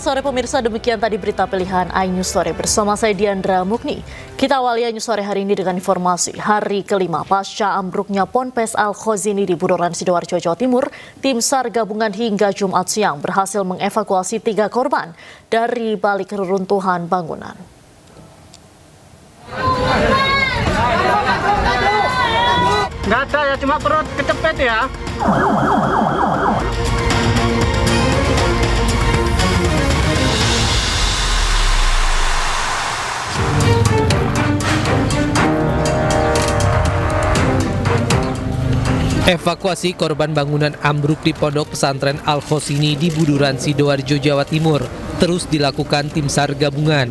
Selamat sore pemirsa, demikian tadi berita pilihan iNews Sore bersama saya Diandra Mukni. Kita awali iNews Sore hari ini dengan informasi hari kelima pasca ambruknya Ponpes Al-Khozini di Budoran Sidoarjo, Jawa Timur. Tim SAR gabungan hingga Jumat siang berhasil mengevakuasi 3 korban dari balik reruntuhan bangunan. Nggak ada ya, cuma perut kecepet ya. Evakuasi korban bangunan ambruk di Pondok Pesantren Al-Khozini di Buduran Sidoarjo, Jawa Timur terus dilakukan tim SAR gabungan.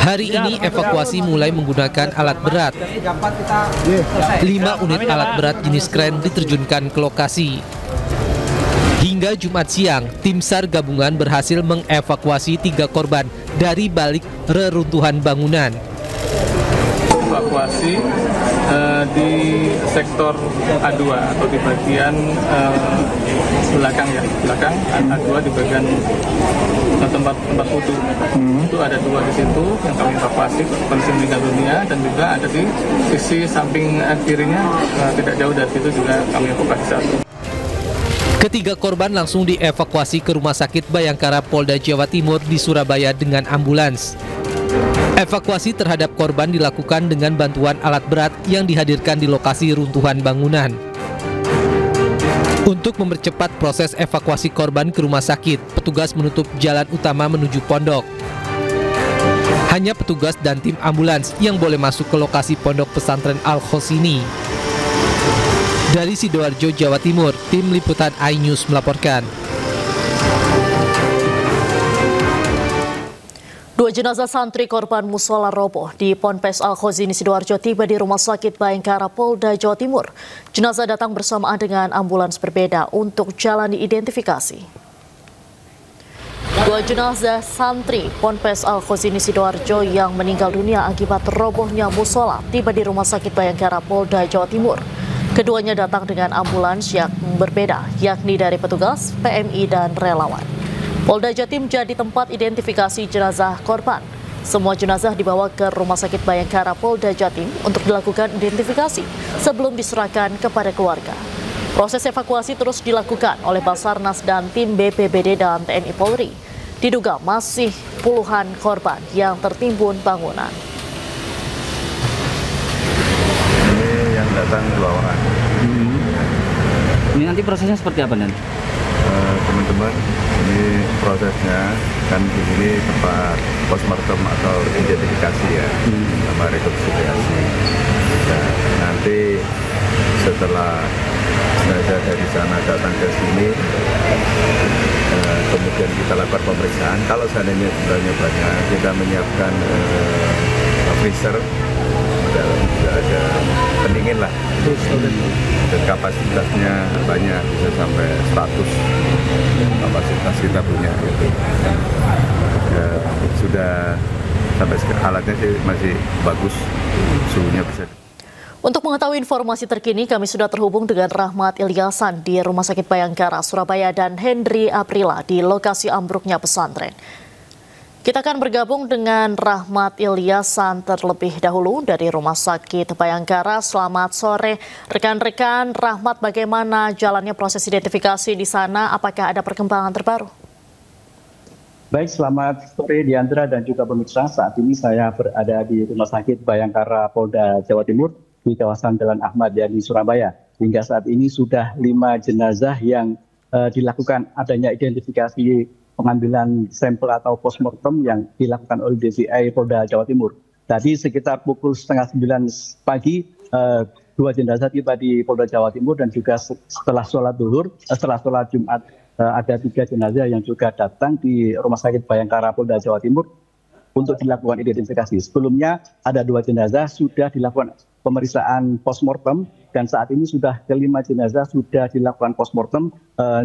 Hari ini evakuasi mulai menggunakan alat berat. 5 unit alat berat jenis kren diterjunkan ke lokasi. Hingga Jumat siang, tim SAR gabungan berhasil mengevakuasi 3 korban dari balik reruntuhan bangunan. Evakuasi di sektor A2 atau di bagian belakang A2 di bagian tempat wudhu. Itu ada 2 di situ yang kami evakuasi, kondisi meninggal dunia, dan juga ada di sisi samping kirinya tidak jauh dari situ juga kami evakuasi 1. Ketiga korban langsung dievakuasi ke Rumah Sakit Bayangkara Polda Jawa Timur di Surabaya dengan ambulans. Evakuasi terhadap korban dilakukan dengan bantuan alat berat yang dihadirkan di lokasi runtuhan bangunan. Untuk mempercepat proses evakuasi korban ke rumah sakit, petugas menutup jalan utama menuju pondok. Hanya petugas dan tim ambulans yang boleh masuk ke lokasi Pondok Pesantren Al-Khozini. Dari Sidoarjo, Jawa Timur, tim liputan iNews melaporkan. 2 jenazah santri korban musola roboh di Ponpes Al-Khozini Sidoarjo tiba di Rumah Sakit Bayangkara Polda Jawa Timur. Jenazah datang bersamaan dengan ambulans berbeda untuk jalani identifikasi. 2 jenazah santri Ponpes Al-Khozini Sidoarjo yang meninggal dunia akibat robohnya musola tiba di Rumah Sakit Bayangkara Polda Jawa Timur. Keduanya datang dengan ambulans yang berbeda, yakni dari petugas, PMI, dan relawan. Polda Jatim jadi tempat identifikasi jenazah korban. Semua jenazah dibawa ke Rumah Sakit Bayangkara Polda Jatim untuk dilakukan identifikasi sebelum diserahkan kepada keluarga. Proses evakuasi terus dilakukan oleh Basarnas dan tim BPBD dan TNI Polri. Diduga masih puluhan korban yang tertimbun bangunan. Ini yang datang 2 orang. Ini nanti prosesnya seperti apa nanti? Teman-teman, ini prosesnya kan di sini tempat postmortem atau identifikasi ya, sama rekonstruksi. Nah, nanti setelah jenazah dari sana datang ke sini, kemudian kita lakukan pemeriksaan. Kalau seandainya jumlahnya banyak, kita menyiapkan freezer, juga ada pendingin lah. Dan kapasitasnya banyak, bisa sampai 100 kapasitas kita punya gitu. Ya, sudah sampai sekarang alatnya sih masih bagus, suhunya bisa. Untuk mengetahui informasi terkini, kami sudah terhubung dengan Rahmat Ilyasan di Rumah Sakit Bayangkara, Surabaya, dan Hendri Aprila di lokasi ambruknya pesantren. Kita akan bergabung dengan Rahmat Ilyasan terlebih dahulu dari Rumah Sakit Bayangkara. Selamat sore rekan-rekan. Rahmat, bagaimana jalannya proses identifikasi di sana? Apakah ada perkembangan terbaru? Baik, selamat sore Diandra dan juga pemirsa. Saat ini saya berada di Rumah Sakit Bayangkara Polda Jawa Timur di kawasan Jalan Ahmad Yani, Surabaya. Hingga saat ini sudah 5 jenazah yang dilakukan adanya identifikasi pengambilan sampel atau postmortem yang dilakukan oleh DVI Polda Jawa Timur. Tadi sekitar pukul 8:30 pagi, 2 jenazah tiba di Polda Jawa Timur, dan juga setelah sholat duhur, setelah sholat Jumat, ada 3 jenazah yang juga datang di Rumah Sakit Bayangkara Polda Jawa Timur untuk dilakukan identifikasi. Sebelumnya ada 2 jenazah sudah dilakukan pemeriksaan postmortem, dan saat ini sudah ke-5 jenazah sudah dilakukan postmortem,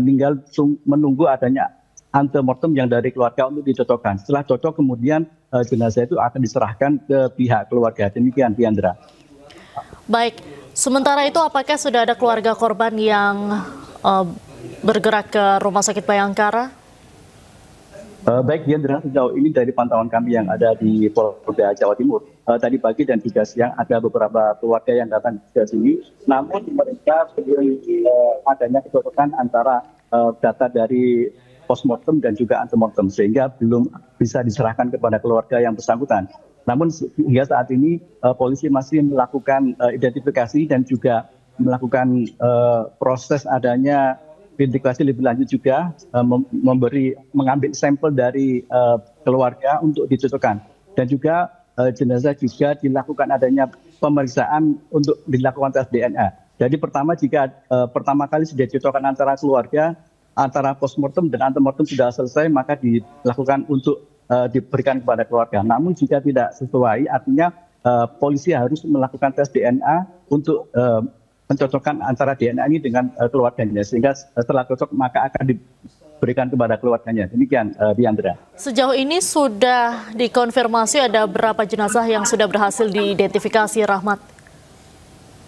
tinggal menunggu adanya antemortem yang dari keluarga untuk dicocokkan. Setelah cocok, kemudian jenazah itu akan diserahkan ke pihak keluarga. Demikian, Diandra. Baik, sementara itu apakah sudah ada keluarga korban yang bergerak ke Rumah Sakit Bayangkara? Baik Diandra, sejauh ini dari pantauan kami yang ada di Polda Jawa Timur, tadi pagi dan juga siang ada beberapa keluarga yang datang ke sini, namun mereka belum adanya kecocokan antara data dari postmortem dan juga antemortem, sehingga belum bisa diserahkan kepada keluarga yang bersangkutan. Namun hingga saat ini polisi masih melakukan identifikasi dan juga melakukan proses adanya identifikasi lebih lanjut juga, mengambil sampel dari keluarga untuk dicocokkan, dan juga jenazah juga dilakukan adanya pemeriksaan untuk dilakukan tes DNA. Jadi jika pertama kali sudah dicocokkan antara keluarga, antara postmortem dan antemortem sudah selesai, maka dilakukan untuk diberikan kepada keluarga. Namun jika tidak sesuai, artinya polisi harus melakukan tes DNA untuk mencocokkan antara DNA ini dengan keluarganya, sehingga setelah cocok maka akan diberikan kepada keluarganya. Demikian Diandra. Sejauh ini sudah dikonfirmasi ada berapa jenazah yang sudah berhasil diidentifikasi, Rahmat?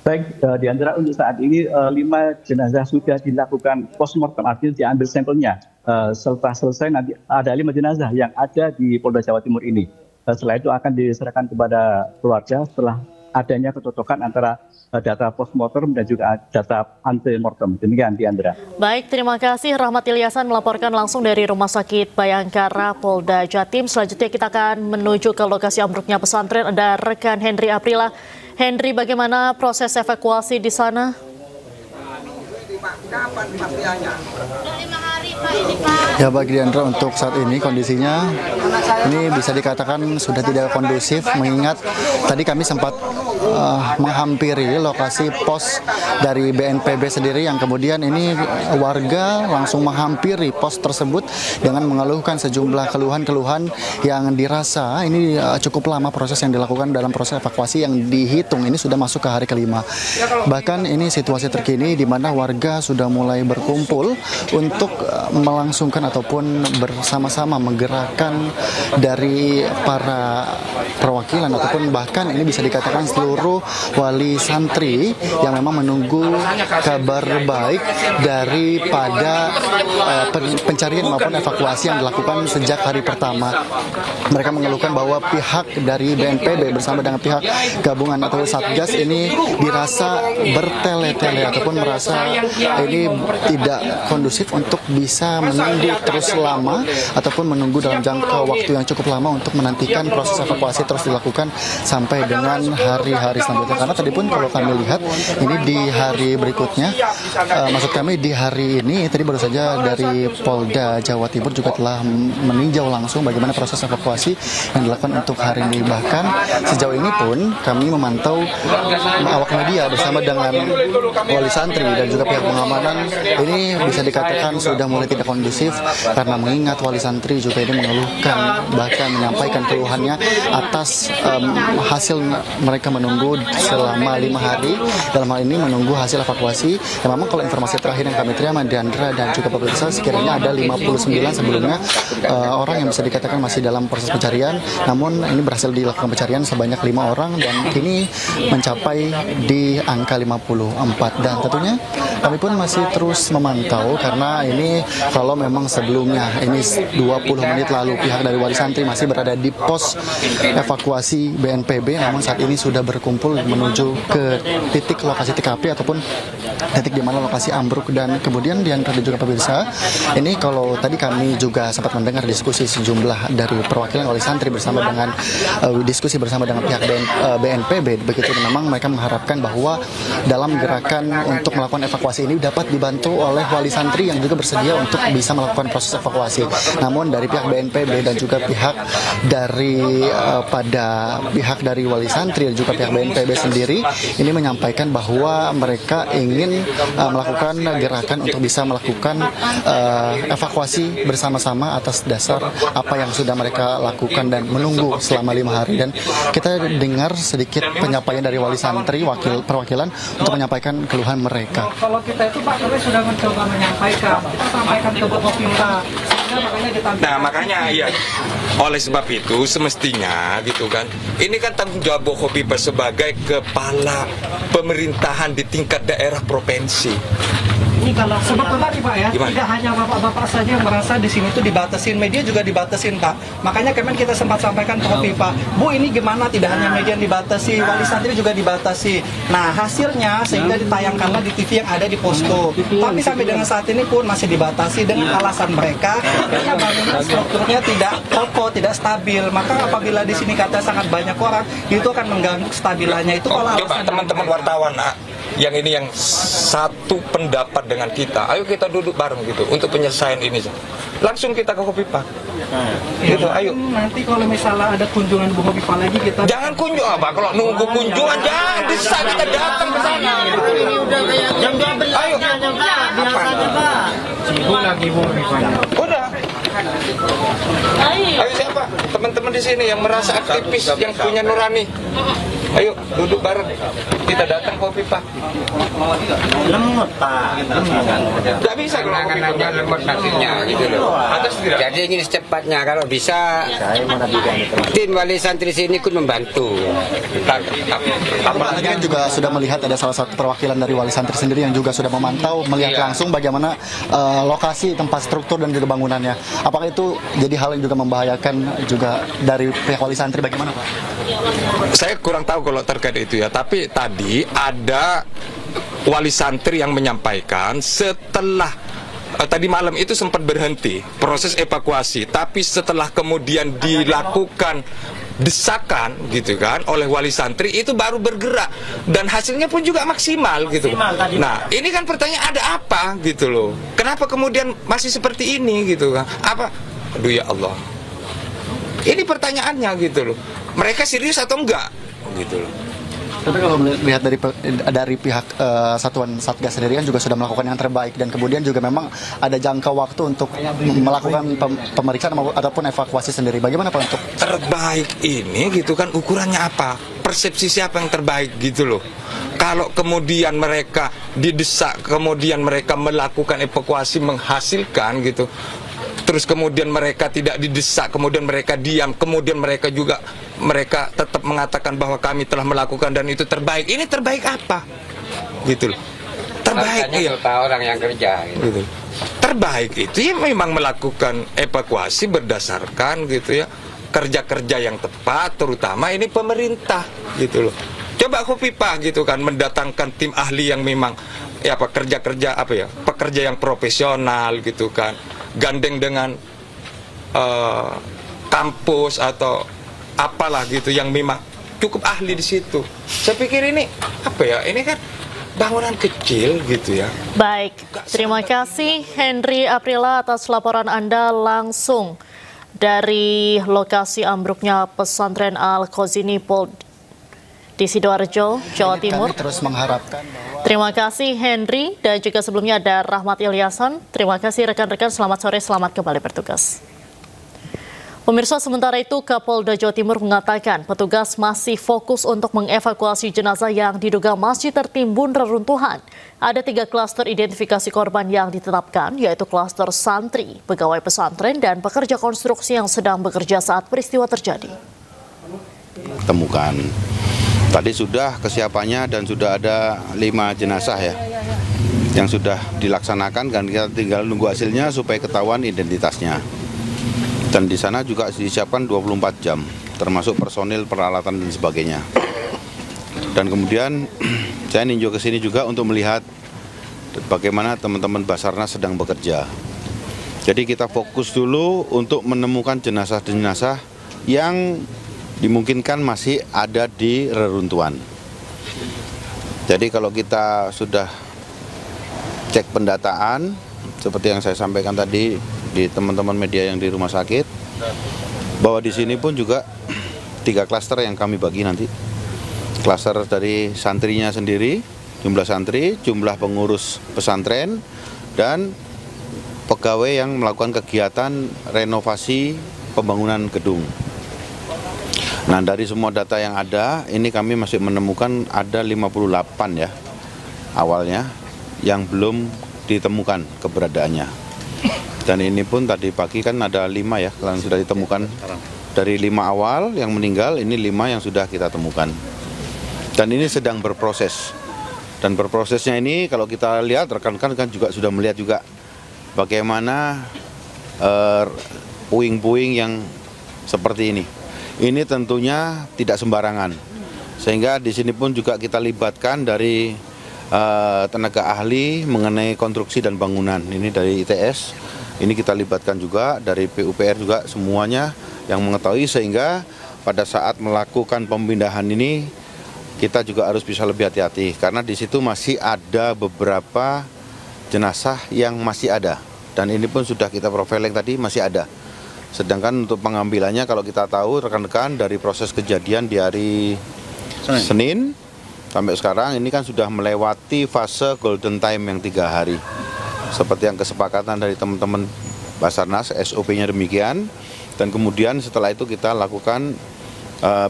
Baik Diandra, untuk saat ini 5 jenazah sudah dilakukan postmortem, artinya diambil sampelnya. Setelah selesai nanti ada 5 jenazah yang ada di Polda Jawa Timur ini. Setelah itu akan diserahkan kepada keluarga setelah adanya kecocokan antara data postmortem dan juga data antemortem. Demikian Diandra. Baik, terima kasih Rahmat Ilyasan melaporkan langsung dari Rumah Sakit Bayangkara Polda Jatim. Selanjutnya kita akan menuju ke lokasi ambruknya pesantren. Ada rekan Henry Aprila. Henry, bagaimana proses evakuasi di sana? Kapan kepastiannya? 5 hari Pak ini Pak. Ya bagi Diandra, untuk saat ini kondisinya ini bisa dikatakan sudah tidak kondusif, mengingat tadi kami sempat menghampiri lokasi pos dari BNPB sendiri, yang kemudian ini warga langsung menghampiri pos tersebut dengan mengeluhkan sejumlah keluhan-keluhan yang dirasa ini cukup lama proses yang dilakukan dalam proses evakuasi yang dihitung ini sudah masuk ke hari kelima. Bahkan ini situasi terkini di mana warga sudah mulai berkumpul untuk melangsungkan ataupun bersama-sama menggerakkan dari para perwakilan ataupun bahkan ini bisa dikatakan seluruh wali santri yang memang menunggu kabar baik daripada pencarian maupun evakuasi yang dilakukan sejak hari pertama. Mereka mengeluhkan bahwa pihak dari BNPB bersama dengan pihak gabungan atau Satgas ini dirasa bertele-tele ataupun merasa ini tidak kondusif untuk bisa menunggu terus lama ataupun menunggu dalam jangka waktu yang cukup lama untuk menantikan proses evakuasi terus dilakukan sampai dengan hari-hari selanjutnya. Karena tadi pun kalau kami lihat ini di hari berikutnya, maksud kami di hari ini tadi baru saja dari Polda Jawa Timur juga telah meninjau langsung bagaimana proses evakuasi yang dilakukan untuk hari ini. Bahkan sejauh ini pun kami memantau awak media bersama dengan wali santri dan juga pihak pengamanan ini bisa dikatakan sudah mulai tidak kondusif, karena mengingat wali santri juga ini mengeluhkan bahkan menyampaikan keluhannya atas hasil mereka menunggu selama 5 hari, dalam hal ini menunggu hasil evakuasi. Dan memang kalau informasi terakhir yang kami terima Diandra dan juga pemirsa, sekiranya ada 59 sebelumnya orang yang bisa dikatakan masih dalam proses pencarian, namun ini berhasil dilakukan pencarian sebanyak 5 orang dan kini mencapai di angka 54. Dan tentunya kami pun masih terus memantau, karena ini kalau memang sebelumnya ini 20 menit lalu pihak dari wali santri masih berada di pos evakuasi BNPB, namun saat ini sudah berkumpul menuju ke titik lokasi TKP ataupun titik di mana lokasi ambruk. Dan kemudian Diandra dan juga pemirsa, ini kalau tadi kami juga sempat mendengar diskusi sejumlah dari perwakilan wali santri bersama dengan diskusi bersama dengan pihak BNPB, begitu memang mereka mengharapkan bahwa dalam gerakan untuk melakukan evakuasi ini dapat dibantu oleh wali santri yang juga bersedia untuk bisa melakukan proses evakuasi. Namun dari pihak BNPB dan juga pihak dari pihak dari wali santri dan juga pihak BNPB sendiri ini menyampaikan bahwa mereka ingin melakukan gerakan untuk bisa melakukan evakuasi bersama-sama atas dasar apa yang sudah mereka lakukan dan menunggu selama 5 hari. Dan kita dengar sedikit penyampaian dari wali santri, perwakilan untuk menyampaikan keluhan mereka. Kalau kita itu Pak, kami sudah mencoba menyampaikan, kita sampaikan ke Bukopimda. Nah makanya ya, oleh sebab itu semestinya gitu kan, ini kan tanggung jawab Bukopimda sebagai kepala pemerintahan di tingkat daerah provinsi. Ini kalau sebetulnya nih Pak ya, Gimana? tidak hanya bapak-bapak saja yang merasa di sini tuh dibatasin, media juga dibatasin Pak. Makanya kemarin kita sempat sampaikan ke Hovifa, Bu ini gimana tidak hanya media yang dibatasi, wali santri juga dibatasi. Nah hasilnya sehingga ditayangkanlah di TV yang ada di posko. Tapi sampai dengan saat ini pun masih dibatasi dengan alasan mereka, karena bangunan strukturnya tidak kokoh, tidak stabil. Maka apabila di sini kata sangat banyak orang, itu akan mengganggu kestabilannya. Itu kalau Coba teman-teman wartawan, yang ini yang satu pendapat dengan kita, ayo kita duduk bareng gitu untuk penyelesaian ini. Langsung kita ke Hovifa. Gitu, ayo. Nanti kalau misalnya ada kunjungan Bu Hovifa lagi kita Jangan kunjung apa, kalau nunggu kunjungan jangan bisa kita datang ke sana. Ini udah kayak jam 12 Ayo. biasanya Pak. sibuk lagi Bu Hovifa. Udah. Ayo siapa? Teman-teman di sini yang merasa aktivis, yang punya nurani. Ayo duduk bareng. Kita datang ke Hovifa. Lemot Pak. Gak bisa kalau Hovifa lemot nasinya gitu loh. Atas tidak. Jadi ingin secepatnya kalau bisa tim wali santri sini ikut membantu. Apalagi kan juga sudah melihat ada salah satu perwakilan dari wali santri sendiri yang juga sudah memantau, melihat langsung bagaimana lokasi tempat struktur dan juga bangunannya. Apakah itu jadi hal yang juga membahayakan juga dari pihak wali santri, bagaimana Pak? Saya kurang tahu kalau terkait itu ya, tapi tadi ada wali santri yang menyampaikan setelah tadi malam itu sempat berhenti proses evakuasi, tapi setelah kemudian dilakukan desakan gitu kan oleh wali santri itu baru bergerak dan hasilnya pun juga maksimal gitu. Nah, ini kan pertanyaan ada apa gitu loh. Kenapa kemudian masih seperti ini gitu kan? Apa? Aduh ya Allah. Ini pertanyaannya gitu loh. Mereka serius atau enggak? Gitu loh. Tapi kalau melihat dari pihak Satuan Satgas sendiri kan juga sudah melakukan yang terbaik dan kemudian juga memang ada jangka waktu untuk melakukan pemeriksaan ataupun evakuasi sendiri. Bagaimana Pak untuk terbaik ini gitu kan ukurannya apa? Persepsi siapa yang terbaik gitu loh. Kalau kemudian mereka didesak, kemudian mereka melakukan evakuasi menghasilkan gitu. Terus kemudian mereka tidak didesak, kemudian mereka diam, kemudian mereka tetap mengatakan bahwa kami telah melakukan dan itu terbaik. Ini terbaik apa? Gitu loh. Terbaik ya. Orang yang kerja. Gitu. Terbaik itu ya memang melakukan evakuasi berdasarkan gitu ya kerja-kerja yang tepat, terutama ini pemerintah gitu loh. Coba Hovifa gitu kan mendatangkan tim ahli yang memang ya apa kerja-kerja apa ya pekerja yang profesional gitu kan. Gandeng dengan kampus atau apalah gitu yang memang cukup ahli di situ. Saya pikir ini apa ya? Ini kan bangunan kecil gitu ya. Baik, terima kasih Henry Aprila atas laporan Anda langsung dari lokasi ambruknya pesantren Al-Khozini di Sidoarjo, Jawa Timur. Kami terus mengharapkan Terima kasih Henry dan juga sebelumnya ada Rahmat Ilyasan. Terima kasih rekan-rekan, selamat sore, selamat kembali bertugas. Pemirsa, sementara itu Kapolda Jawa Timur mengatakan petugas masih fokus untuk mengevakuasi jenazah yang diduga masih tertimbun reruntuhan. Ada 3 klaster identifikasi korban yang ditetapkan, yaitu klaster santri, pegawai pesantren, dan pekerja konstruksi yang sedang bekerja saat peristiwa terjadi. Temukan. Tadi sudah kesiapannya dan sudah ada 5 jenazah ya yang sudah dilaksanakan dan kita tinggal nunggu hasilnya supaya ketahuan identitasnya. Dan di sana juga disiapkan 24 jam termasuk personil, peralatan dan sebagainya. Dan kemudian saya ninjau ke sini juga untuk melihat bagaimana teman-teman Basarnas sedang bekerja. Jadi kita fokus dulu untuk menemukan jenazah-jenazah yang dimungkinkan masih ada di reruntuhan. Jadi kalau kita sudah cek pendataan, seperti yang saya sampaikan tadi di teman-teman media yang di rumah sakit, bahwa di sini pun juga 3 klaster yang kami bagi nanti. Klaster dari santrinya sendiri, jumlah santri, jumlah pengurus pesantren, dan pegawai yang melakukan kegiatan renovasi pembangunan gedung. Nah, dari semua data yang ada, ini kami masih menemukan ada 58 ya awalnya yang belum ditemukan keberadaannya. Dan ini pun tadi pagi kan ada 5 ya yang sudah ditemukan. Dari 5 awal yang meninggal, ini 5 yang sudah kita temukan. Dan ini sedang berproses. Dan berprosesnya ini kalau kita lihat, rekan-rekan kan juga sudah melihat juga bagaimana puing-puing yang seperti ini. Ini tentunya tidak sembarangan. Sehingga di sini pun juga kita libatkan dari tenaga ahli mengenai konstruksi dan bangunan. Ini dari ITS, ini kita libatkan juga dari PUPR juga, semuanya yang mengetahui, sehingga pada saat melakukan pemindahan ini kita juga harus bisa lebih hati-hati karena di situ masih ada beberapa jenazah yang masih ada, dan ini pun sudah kita profiling tadi masih ada. Sedangkan untuk pengambilannya kalau kita tahu rekan-rekan dari proses kejadian di hari Senin sampai sekarang ini kan sudah melewati fase golden time yang 3 hari. Seperti yang kesepakatan dari teman-teman Basarnas, SOP-nya demikian, dan kemudian setelah itu kita lakukan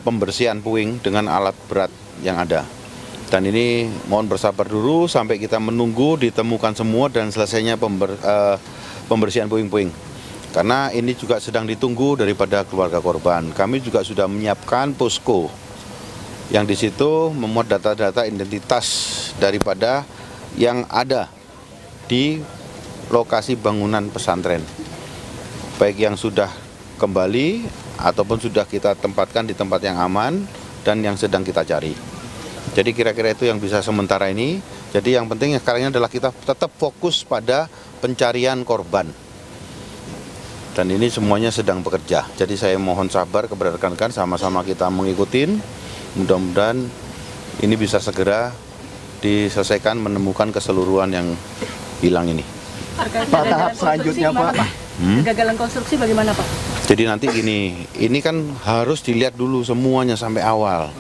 pembersihan puing dengan alat berat yang ada. Dan ini mohon bersabar dulu sampai kita menunggu ditemukan semua dan selesainya pembersihan puing-puing. Karena ini juga sedang ditunggu daripada keluarga korban. Kami juga sudah menyiapkan posko yang di situ memuat data-data identitas daripada yang ada di lokasi bangunan pesantren. Baik yang sudah kembali ataupun sudah kita tempatkan di tempat yang aman dan yang sedang kita cari. Jadi kira-kira itu yang bisa sementara ini. Jadi yang penting sekarang ini adalah kita tetap fokus pada pencarian korban. Dan ini semuanya sedang bekerja. Jadi saya mohon sabar kepada rekan-rekan, sama-sama kita mengikuti. Mudah-mudahan ini bisa segera diselesaikan, menemukan keseluruhan yang hilang ini. Pak, tahap selanjutnya Pak, kegagalan konstruksi bagaimana Pak? Jadi nanti gini, ini kan harus dilihat dulu semuanya sampai awal.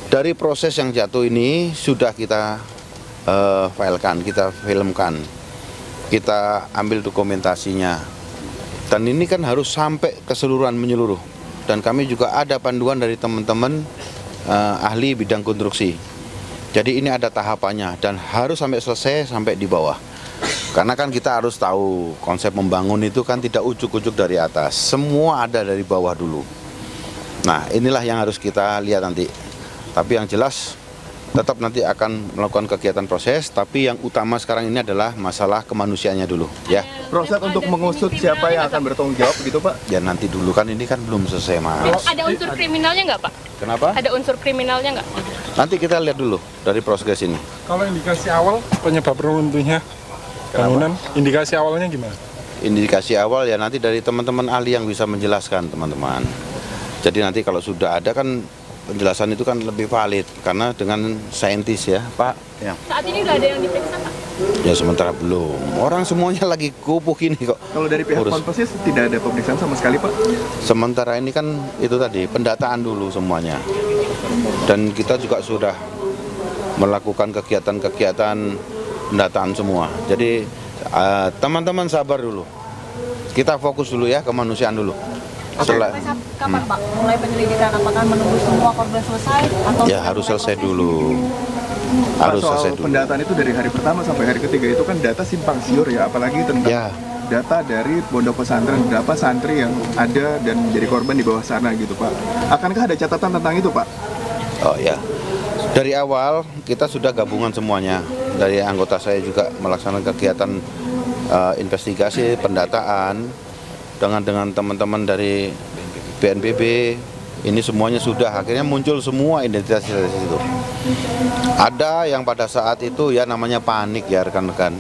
Dari proses yang jatuh ini sudah kita filekan, kita filmkan, kita ambil dokumentasinya. Dan ini kan harus sampai keseluruhan menyeluruh. Dan kami juga ada panduan dari teman-teman ahli bidang konstruksi. Jadi ini ada tahapannya dan harus sampai selesai sampai di bawah. Karena kan kita harus tahu konsep membangun itu kan tidak ujuk-ujuk dari atas, semua ada dari bawah dulu. Nah inilah yang harus kita lihat nanti. Tapi yang jelas tetap nanti akan melakukan kegiatan proses, tapi yang utama sekarang ini adalah masalah kemanusiaannya dulu, ya. Proses untuk mengusut siapa yang akan bertanggung jawab gitu Pak? Ya nanti dulu, kan ini kan belum selesai Mas. Ada unsur kriminalnya nggak Pak? Kenapa? Ada unsur kriminalnya nggak? Nanti kita lihat dulu dari proses ini. Kalau indikasi awal penyebab runtuhnya bangunan, indikasi awalnya gimana? Indikasi awal ya nanti dari teman-teman ahli yang bisa menjelaskan teman-teman. Jadi nanti kalau sudah ada kan penjelasan itu kan lebih valid karena dengan saintis ya Pak. Ya. Saat ini udah ada yang diperiksa Pak? Ya sementara belum. Orang semuanya lagi kubuk ini kok. Kalau dari pihak Konpesis tidak ada pemeriksaan sama sekali Pak? Sementara ini kan itu tadi pendataan dulu semuanya. Dan kita juga sudah melakukan kegiatan-kegiatan pendataan semua. Jadi teman-teman sabar dulu. Kita fokus dulu ya, kemanusiaan dulu. Kapan Pak mulai penyelidikan? Apakah menunggu semua korban selesai? Atau ya harus selesai dulu. Harus selesai dulu. Pendataan itu dari hari pertama sampai hari ketiga itu kan data simpang siur ya, apalagi tentang data dari pondok pesantren, berapa santri yang ada dan menjadi korban di bawah sana gitu Pak. Akankah ada catatan tentang itu Pak? Oh ya, dari awal kita sudah gabungan semuanya. Dari anggota saya juga melaksanakan kegiatan investigasi, pendataan dengan teman-teman dari BNPB. Ini semuanya sudah akhirnya muncul semua identitas dari situ. Ada yang pada saat itu ya namanya panik ya rekan-rekan.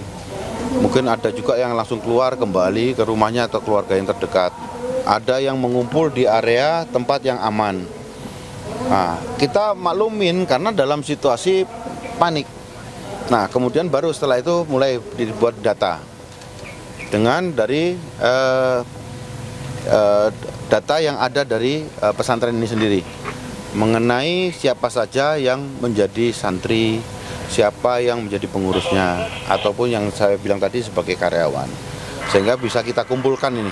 Mungkin ada juga yang langsung keluar kembali ke rumahnya atau keluarga yang terdekat. Ada yang mengumpul di area tempat yang aman. Nah, kita maklumin karena dalam situasi panik. Nah, kemudian baru setelah itu mulai dibuat data dengan dari data yang ada dari pesantren ini sendiri mengenai siapa saja yang menjadi santri, siapa yang menjadi pengurusnya, ataupun yang saya bilang tadi sebagai karyawan, sehingga bisa kita kumpulkan ini.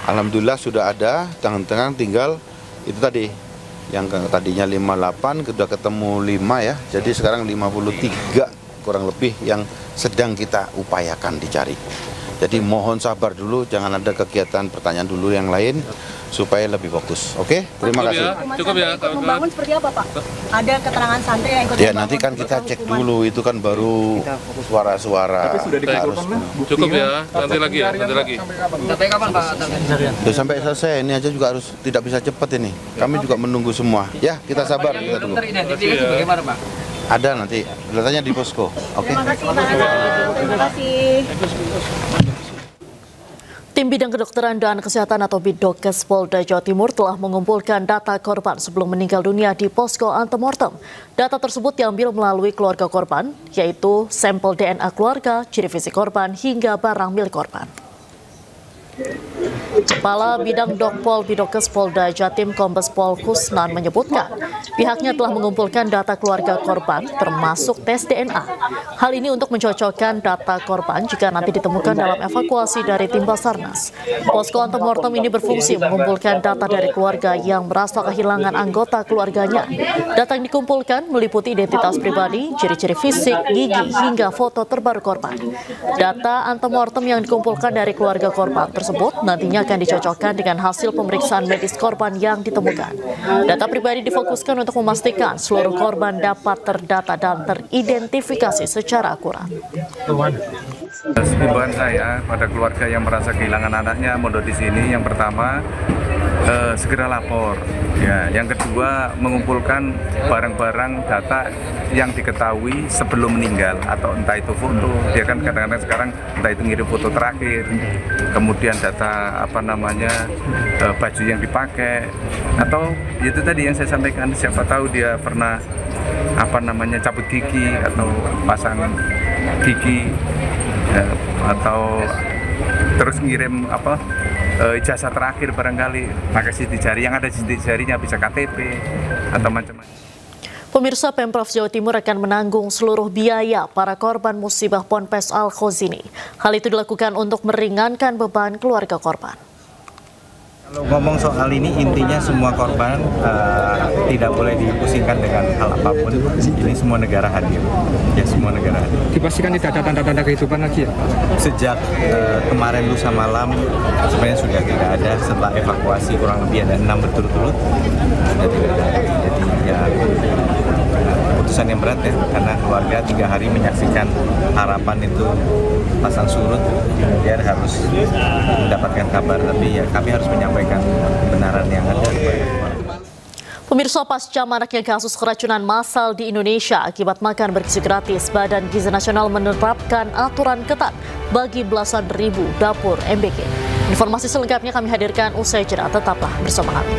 Alhamdulillah sudah ada, tangan-tangan tinggal itu tadi yang tadinya 58 sudah ketemu 5 ya, jadi sekarang 53 kurang lebih yang sedang kita upayakan dicari. Jadi mohon sabar dulu, jangan ada kegiatan pertanyaan dulu yang lain supaya lebih fokus. Oke, terima kasih. Cukup ya. Membangun seperti apa, Pak? Ada keterangan santri yang ikut Ya nanti kan kita cek dulu, itu kan baru suara-suara. Cukup ya, nanti lagi ya, nanti lagi. Sampai kapan Pak? Sampai selesai, ini aja juga harus tidak bisa cepat ini. Kami juga menunggu semua. Ya, kita sabar, kita tunggu. Teridentifikasi bagaimana Pak? Ada nanti, datanya di posko. Oke. Terima kasih, Pak. Terima kasih. Tim Bidang Kedokteran dan Kesehatan atau Bidokes Polda Jawa Timur telah mengumpulkan data korban sebelum meninggal dunia di posko antemortem. Data tersebut diambil melalui keluarga korban, yaitu sampel DNA keluarga, ciri fisik korban, hingga barang milik korban. Kepala Bidang Dokpol Bidokes Polda Jatim Kombes Pol Kusnan menyebutkan pihaknya telah mengumpulkan data keluarga korban termasuk tes DNA. Hal ini untuk mencocokkan data korban jika nanti ditemukan dalam evakuasi dari tim Basarnas. Posko antemortem ini berfungsi mengumpulkan data dari keluarga yang merasa kehilangan anggota keluarganya. Data yang dikumpulkan meliputi identitas pribadi, ciri-ciri fisik, gigi, hingga foto terbaru korban. Data antemortem yang dikumpulkan dari keluarga korban tersebut nantinya akan dicocokkan dengan hasil pemeriksaan medis korban yang ditemukan. Data pribadi difokuskan untuk memastikan seluruh korban dapat terdata dan teridentifikasi secara akurat. Himbauan saya pada keluarga yang merasa kehilangan anaknya mondok di sini, yang pertama segera lapor. Ya, yang kedua mengumpulkan barang-barang data yang diketahui sebelum meninggal, atau entah itu foto, dia kan kadang-kadang sekarang entah itu ngirim foto terakhir, kemudian data baju yang dipakai, atau itu tadi yang saya sampaikan, siapa tahu dia pernah cabut gigi atau pasang gigi, atau terus ngirim ijazah terakhir barangkali, pakai sidik jari, yang ada sidik jarinya bisa KTP atau macam-macam. Pemirsa, Pemprov Jawa Timur akan menanggung seluruh biaya para korban musibah Ponpes Al-Khozini. Hal itu dilakukan untuk meringankan beban keluarga korban. Kalau ngomong soal ini, intinya semua korban tidak boleh dipusingkan dengan hal apapun. Ini semua negara hadir. Ya, semua negara hadir. Dipastikan tidak ada tanda-tanda kehidupan lagi ya? Sejak kemarin lusa malam sebenarnya sudah tidak ada. Setelah evakuasi kurang lebih ada 6 berturut-turut sudah tidak ada. Jadi ya keputusan yang berat ya, karena keluarga 3 hari menyaksikan harapan itu pasang surut, kemudian harus mendapatkan kabar, tapi ya kami harus menyampaikan kebenaran yang ada. Pemirsa, pasca maraknya kasus keracunan massal di Indonesia akibat makan bergizi gratis, Badan Gizi Nasional menerapkan aturan ketat bagi belasan ribu dapur MBG. Informasi selengkapnya kami hadirkan usai jeda, tetaplah bersama kami.